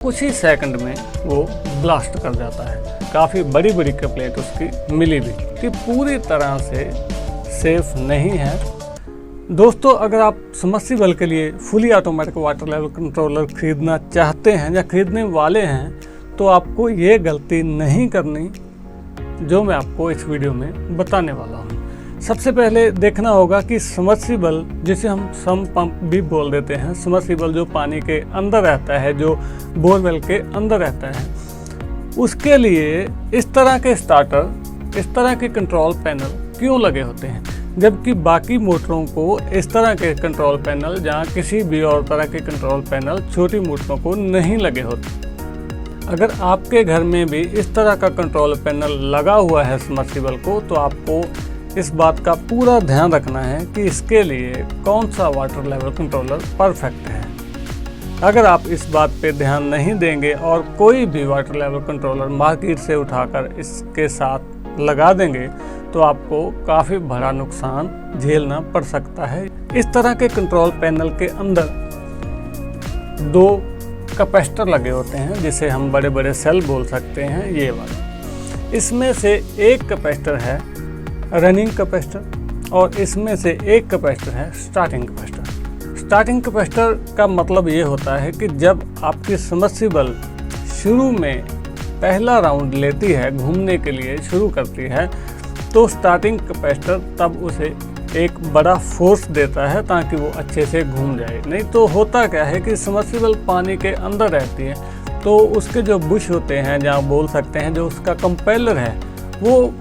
कुछ ही सेकंड में वो ब्लास्ट कर जाता है। काफ़ी बड़ी बड़ी कंप्लेंट उसकी मिली भी कि पूरी तरह से सेफ नहीं है। दोस्तों, अगर आप सबमर्सिबल के लिए fully automatic water level controller खरीदना चाहते हैं या खरीदने वाले हैं तो आपको ये गलती नहीं करनी जो मैं आपको इस वीडियो में बताने वाला हूँ। सबसे पहले देखना होगा कि सबमर्सिबल, जिसे हम सम पंप भी बोल देते हैं, सबमर्सिबल जो पानी के अंदर रहता है, जो बोरवेल के अंदर रहता है, उसके लिए इस तरह के स्टार्टर, इस तरह के कंट्रोल पैनल क्यों लगे होते हैं, जबकि बाकी मोटरों को इस तरह के कंट्रोल पैनल, जहाँ किसी भी और तरह के कंट्रोल पैनल छोटी मोटरों को नहीं लगे होते। अगर आपके घर में भी इस तरह का कंट्रोल पैनल लगा हुआ है सबमर्सिबल को, तो आपको इस बात का पूरा ध्यान रखना है कि इसके लिए कौन सा वाटर लेवल कंट्रोलर परफेक्ट है। अगर आप इस बात पे ध्यान नहीं देंगे और कोई भी वाटर लेवल कंट्रोलर मार्केट से उठाकर इसके साथ लगा देंगे तो आपको काफ़ी बड़ा नुकसान झेलना पड़ सकता है। इस तरह के कंट्रोल पैनल के अंदर दो कैपेसिटर लगे होते हैं, जिसे हम बड़े बड़े सेल बोल सकते हैं, ये वाले। इसमें से एक कैपेसिटर है रनिंग कैपेसिटर और इसमें से एक कैपेसिटर है स्टार्टिंग कैपेसिटर। स्टार्टिंग कैपेसिटर का मतलब ये होता है कि जब आपकी सबमर्सिबल शुरू में पहला राउंड लेती है, घूमने के लिए शुरू करती है, तो स्टार्टिंग कैपेसिटर तब उसे एक बड़ा फोर्स देता है ताकि वो अच्छे से घूम जाए। नहीं तो होता क्या है कि सबमर्सिबल पानी के अंदर रहती है तो उसके जो बुश होते हैं, जहाँ बोल सकते हैं, जो उसका कंपेलर है वो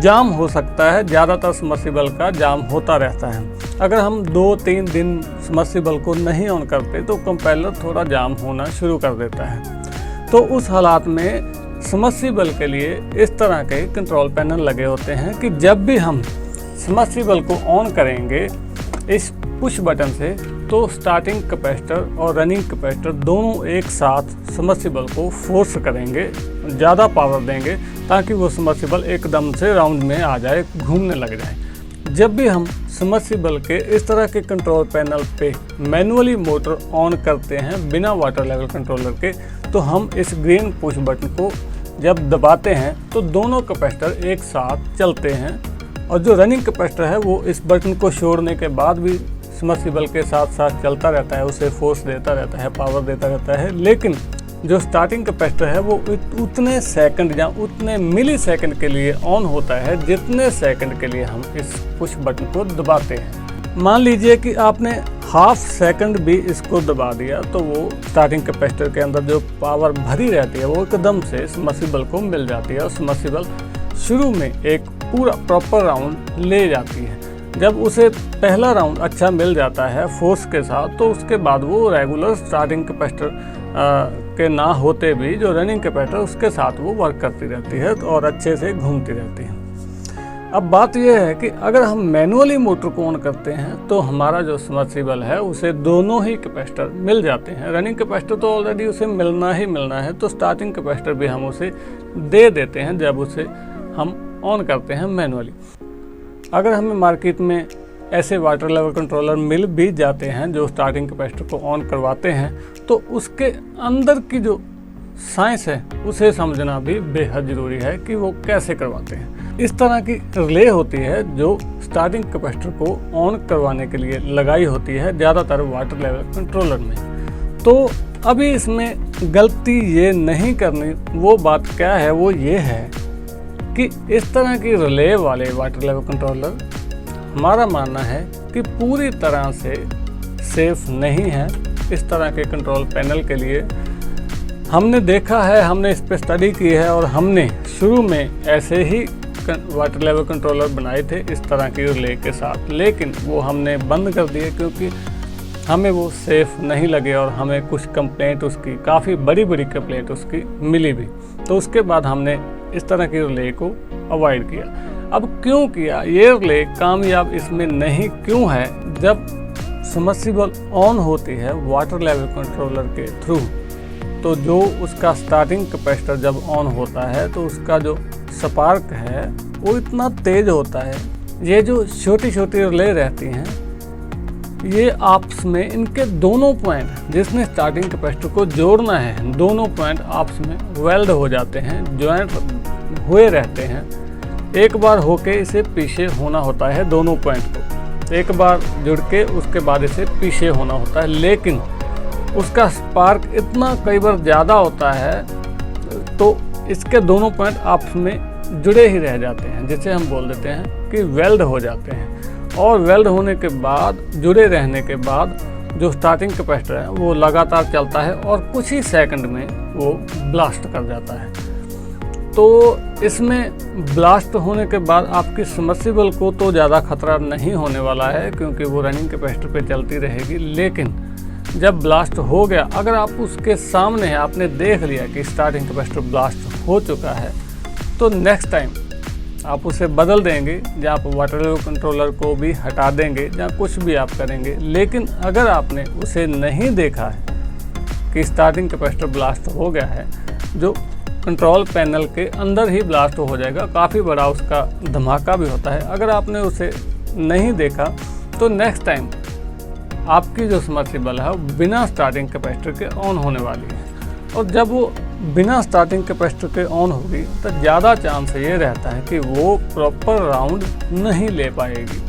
जाम हो सकता है। ज़्यादातर सबमर्सिबल का जाम होता रहता है। अगर हम 2-3 दिन सबमर्सिबल को नहीं ऑन करते तो कंपेलर थोड़ा जाम होना शुरू कर देता है। तो उस हालात में सबमर्सिबल के लिए इस तरह के कंट्रोल पैनल लगे होते हैं कि जब भी हम सबमर्सिबल को ऑन करेंगे इस पुश बटन से, तो स्टार्टिंग कैपेसिटर और रनिंग कैपेसिटर दोनों एक साथ सबमर्सिबल को फोर्स करेंगे, ज़्यादा पावर देंगे ताकि वो सबमर्सिबल एकदम से राउंड में आ जाए, घूमने लग जाए। जब भी हम सबमर्सिबल के इस तरह के कंट्रोल पैनल पे मैनुअली मोटर ऑन करते हैं बिना वाटर लेवल कंट्रोलर के, तो हम इस ग्रीन पुश बटन को जब दबाते हैं तो दोनों कैपेसिटर एक साथ चलते हैं, और जो रनिंग कैपेसिटर है वो इस बटन को छोड़ने के बाद भी सबमर्सिबल के साथ साथ चलता रहता है, उसे फोर्स देता रहता है, पावर देता रहता है। लेकिन जो स्टार्टिंग कैपेसिटर है वो उतने सेकंड या उतने मिली सेकंड के लिए ऑन होता है जितने सेकंड के लिए हम इस पुश बटन को दबाते हैं। मान लीजिए कि आपने हाफ सेकंड भी इसको दबा दिया तो वो स्टार्टिंग कैपेसिटर के अंदर जो पावर भरी रहती है वो एकदम से सबमर्सिबल को मिल जाती है और सबमर्सिबल शुरू में एक पूरा प्रॉपर राउंड ले जाती है। जब उसे पहला राउंड अच्छा मिल जाता है फोर्स के साथ, तो उसके बाद वो रेगुलर स्टार्टिंग कैपेसिटर के ना होते भी जो रनिंग कैपेसिटर उसके साथ वो वर्क करती रहती है और अच्छे से घूमती रहती है। अब बात यह है कि अगर हम मैनुअली मोटर को ऑन करते हैं तो हमारा जो सबमर्सिबल है उसे दोनों ही कैपेसिटर मिल जाते हैं। रनिंग कैपेसिटर तो ऑलरेडी उसे मिलना ही मिलना है, तो स्टार्टिंग कैपेसिटर भी हम उसे दे देते हैं जब उसे हम ऑन करते हैं मैनुअली। अगर हमें मार्केट में ऐसे वाटर लेवल कंट्रोलर मिल भी जाते हैं जो स्टार्टिंग कैपेसिटर को ऑन करवाते हैं, तो उसके अंदर की जो साइंस है उसे समझना भी बेहद ज़रूरी है कि वो कैसे करवाते हैं। इस तरह की रिले होती है जो स्टार्टिंग कैपेसिटर को ऑन करवाने के लिए लगाई होती है ज़्यादातर वाटर लेवल कंट्रोलर में। तो अभी इसमें गलती ये नहीं करनी, वो बात क्या है, वो ये है कि इस तरह की रिले वाले वाटर लेवल कंट्रोलर हमारा मानना है कि पूरी तरह से सेफ नहीं है। इस तरह के कंट्रोल पैनल के लिए हमने देखा है, हमने इस पर स्टडी की है और हमने शुरू में ऐसे ही वाटर लेवल कंट्रोलर बनाए थे इस तरह की रिले के साथ, लेकिन वो हमने बंद कर दिए क्योंकि हमें वो सेफ नहीं लगे और हमें कुछ कंप्लेंट उसकी, काफ़ी बड़ी बड़ी कंप्लेंट उसकी मिली भी। तो उसके बाद हमने इस तरह की रिले को अवॉइड किया। अब क्यों किया, ये रिले कामयाब इसमें नहीं क्यों है? जब सबमर्सिबल ऑन होती है वाटर लेवल कंट्रोलर के थ्रू, तो जो उसका स्टार्टिंग कैपेसिटर जब ऑन होता है तो उसका जो स्पार्क है वो इतना तेज होता है। ये जो छोटी छोटी रिले रहती हैं ये आपस में इनके दोनों पॉइंट जिसने स्टार्टिंग कैपेसिटर को जोड़ना है, दोनों पॉइंट आपस में वेल्ड हो जाते हैं, ज्वाइंट हुए रहते हैं। एक बार होके इसे पीछे होना होता है, दोनों पॉइंट को एक बार जुड़ के उसके बाद इसे पीछे होना होता है, लेकिन उसका स्पार्क इतना कई बार ज़्यादा होता है तो इसके दोनों पॉइंट आपस में जुड़े ही रह जाते हैं, जिसे हम बोल देते हैं कि वेल्ड हो जाते हैं। और वेल्ड होने के बाद, जुड़े रहने के बाद जो स्टार्टिंग कैपेसिटर है वो लगातार चलता है और कुछ ही सेकंड में वो ब्लास्ट कर जाता है। तो इसमें ब्लास्ट होने के बाद आपकी सबमर्सिबल को तो ज़्यादा खतरा नहीं होने वाला है, क्योंकि वो रनिंग कैपेसिटर पे चलती रहेगी। लेकिन जब ब्लास्ट हो गया, अगर आप उसके सामने हैं, आपने देख लिया कि स्टार्टिंग कैपेसिटर ब्लास्ट हो चुका है, तो नेक्स्ट टाइम आप उसे बदल देंगे, या आप वाटर लेवल कंट्रोलर को भी हटा देंगे, या कुछ भी आप करेंगे। लेकिन अगर आपने उसे नहीं देखा है कि स्टार्टिंग कैपेसिटर ब्लास्ट हो गया है, जो कंट्रोल पैनल के अंदर ही ब्लास्ट हो जाएगा, काफ़ी बड़ा उसका धमाका भी होता है। अगर आपने उसे नहीं देखा तो नेक्स्ट टाइम आपकी जो सबमर्सिबल है वो बिना स्टार्टिंग कैपेसिटर के ऑन होने वाली है। और जब वो बिना स्टार्टिंग कैपेसिटर के ऑन होगी तो ज़्यादा चांस ये रहता है कि वो प्रॉपर राउंड नहीं ले पाएगी,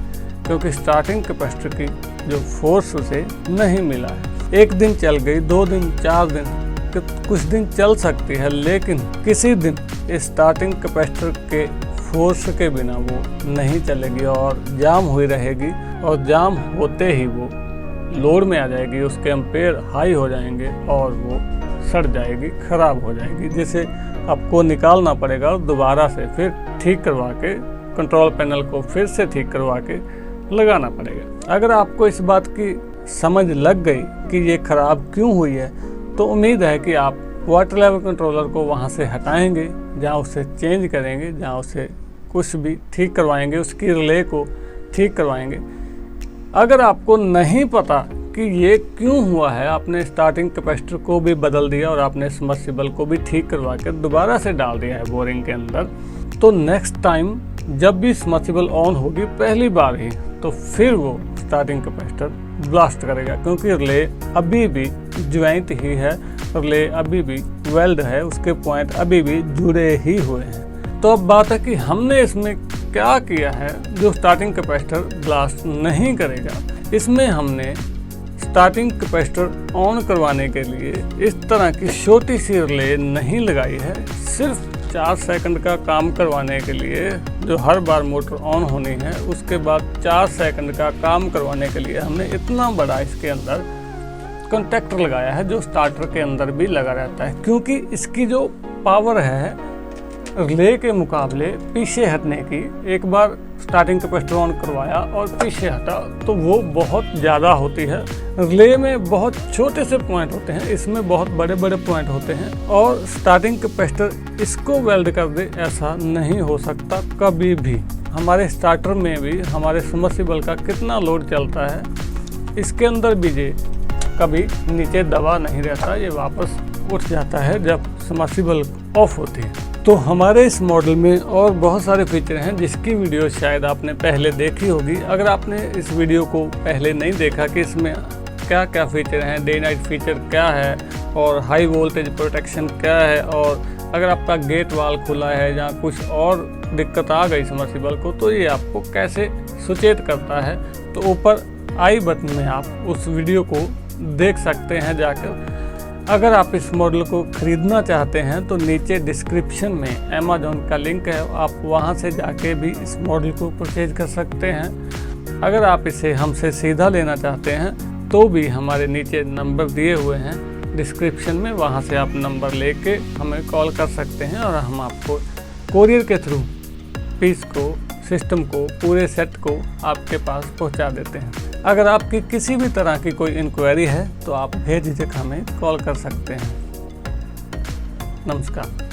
क्योंकि स्टार्टिंग कैपेसिटर की जो फोर्स उसे नहीं मिला है। एक दिन चल गई, 2 दिन, 4 दिन, कुछ दिन चल सकती है, लेकिन किसी दिन इस स्टार्टिंग कैपेसिटर के फोर्स के बिना वो नहीं चलेगी और जाम हुई रहेगी। और जाम होते ही वो लोड में आ जाएगी, उसके एम्पेयर हाई हो जाएंगे और वो सड़ जाएगी, ख़राब हो जाएगी, जिसे आपको निकालना पड़ेगा और दोबारा से फिर ठीक करवा के कंट्रोल पैनल को फिर से ठीक करवा के लगाना पड़ेगा। अगर आपको इस बात की समझ लग गई कि ये ख़राब क्यों हुई है, तो उम्मीद है कि आप वाटर लेवल कंट्रोलर को वहाँ से हटाएंगे, जहाँ उसे चेंज करेंगे, जहाँ उसे कुछ भी ठीक करवाएंगे, उसकी रिले को ठीक करवाएंगे। अगर आपको नहीं पता कि ये क्यों हुआ है, आपने स्टार्टिंग कैपेसिटर को भी बदल दिया और आपने सबमर्सिबल को भी ठीक करवा के दोबारा से डाल दिया है बोरिंग के अंदर, तो नेक्स्ट टाइम जब भी सबमर्सिबल ऑन होगी पहली बार ही, तो फिर वो स्टार्टिंग कैपेसिटर ब्लास्ट करेगा, क्योंकि रिले अभी भी ज्वाइंट ही है, रिले अभी भी वेल्ड है, उसके पॉइंट अभी भी जुड़े ही हुए हैं। तो अब बात है कि हमने इसमें क्या किया है जो स्टार्टिंग कैपेसिटर ब्लास्ट नहीं करेगा। इसमें हमने स्टार्टिंग कैपेसिटर ऑन करवाने के लिए इस तरह की छोटी सी रिले नहीं लगाई है। सिर्फ 4 सेकंड का काम करवाने के लिए, जो हर बार मोटर ऑन होनी है उसके बाद 4 सेकंड का काम करवाने के लिए हमने इतना बड़ा इसके अंदर कॉन्टैक्टर लगाया है, जो स्टार्टर के अंदर भी लगा रहता है, क्योंकि इसकी जो पावर है रिले के मुकाबले पीछे हटने की, एक बार स्टार्टिंग कैपेसिटर ऑन करवाया और पीछे हटा तो वो बहुत ज़्यादा होती है। रिले में बहुत छोटे से पॉइंट होते हैं, इसमें बहुत बड़े बड़े पॉइंट होते हैं, और स्टार्टिंग कैपेसिटर इसको वेल्ड कर दे ऐसा नहीं हो सकता कभी भी। हमारे स्टार्टर में भी हमारे सबमर्सिबल का कितना लोड चलता है, इसके अंदर भी ये कभी नीचे दबा नहीं रहता, ये वापस उठ जाता है जब सबमर्सिबल ऑफ होती है। तो हमारे इस मॉडल में और बहुत सारे फीचर हैं जिसकी वीडियो शायद आपने पहले देखी होगी। अगर आपने इस वीडियो को पहले नहीं देखा कि इसमें क्या क्या फीचर हैं, डे नाइट फीचर क्या है और हाई वोल्टेज प्रोटेक्शन क्या है, और अगर आपका गेट वाल खुला है या कुछ और दिक्कत आ गई सबमर्सिबल को, तो ये आपको कैसे सचेत करता है, तो ऊपर आई बटन में आप उस वीडियो को देख सकते हैं जाकर। अगर आप इस मॉडल को ख़रीदना चाहते हैं तो नीचे डिस्क्रिप्शन में अमेज़न का लिंक है, आप वहां से जाके भी इस मॉडल को परचेज कर सकते हैं। अगर आप इसे हमसे सीधा लेना चाहते हैं तो भी हमारे नीचे नंबर दिए हुए हैं डिस्क्रिप्शन में, वहां से आप नंबर लेके हमें कॉल कर सकते हैं और हम आपको कोरियर के थ्रू पीस को, सिस्टम को, पूरे सेट को आपके पास पहुंचा देते हैं। अगर आपकी किसी भी तरह की कोई इंक्वायरी है तो आप बेझिझक हमें कॉल कर सकते हैं। नमस्कार।